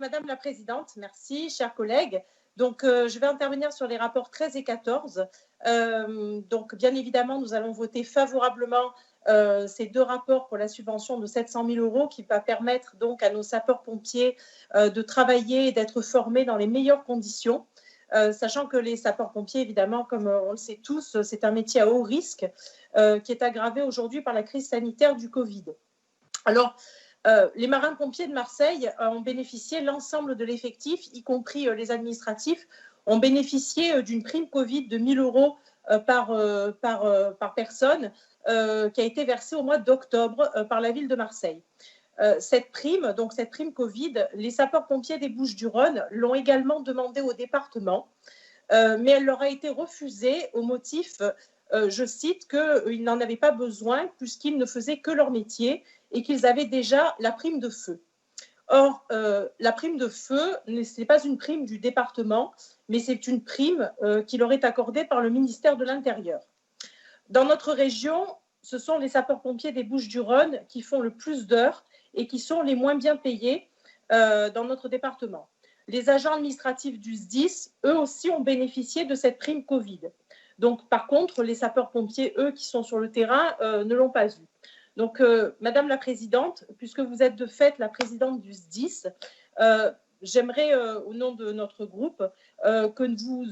Madame la Présidente, merci, chers collègues. Donc, je vais intervenir sur les rapports 13 et 14. Donc, bien évidemment, nous allons voter favorablement ces deux rapports pour la subvention de 700 000 € qui va permettre donc à nos sapeurs-pompiers de travailler et d'être formés dans les meilleures conditions. Sachant que les sapeurs-pompiers, évidemment, comme on le sait tous, c'est un métier à haut risque qui est aggravé aujourd'hui par la crise sanitaire du Covid. Alors, les marins-pompiers de Marseille ont bénéficié, l'ensemble de l'effectif, y compris les administratifs, ont bénéficié d'une prime Covid de 1 000 € par personne qui a été versée au mois d'octobre par la ville de Marseille. Cette prime Covid, les sapeurs-pompiers des Bouches-du-Rhône l'ont également demandée au département, mais elle leur a été refusée au motif, je cite, qu'ils n'en avaient pas besoin puisqu'ils ne faisaient que leur métier et qu'ils avaient déjà la prime de feu. Or, la prime de feu, ce n'est pas une prime du département, mais c'est une prime qui leur est accordée par le ministère de l'Intérieur. Dans notre région, ce sont les sapeurs-pompiers des Bouches-du-Rhône qui font le plus d'heures et qui sont les moins bien payés dans notre département. Les agents administratifs du SDIS, eux aussi, ont bénéficié de cette prime Covid. Donc, par contre, les sapeurs-pompiers, eux, qui sont sur le terrain, ne l'ont pas eu. Donc, Madame la Présidente, puisque vous êtes de fait la présidente du SDIS, j'aimerais, au nom de notre groupe, que nous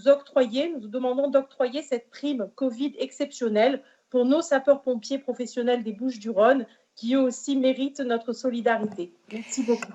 vous demandons d'octroyer cette prime Covid exceptionnelle pour nos sapeurs-pompiers professionnels des Bouches-du-Rhône, qui eux aussi méritent notre solidarité. Merci beaucoup.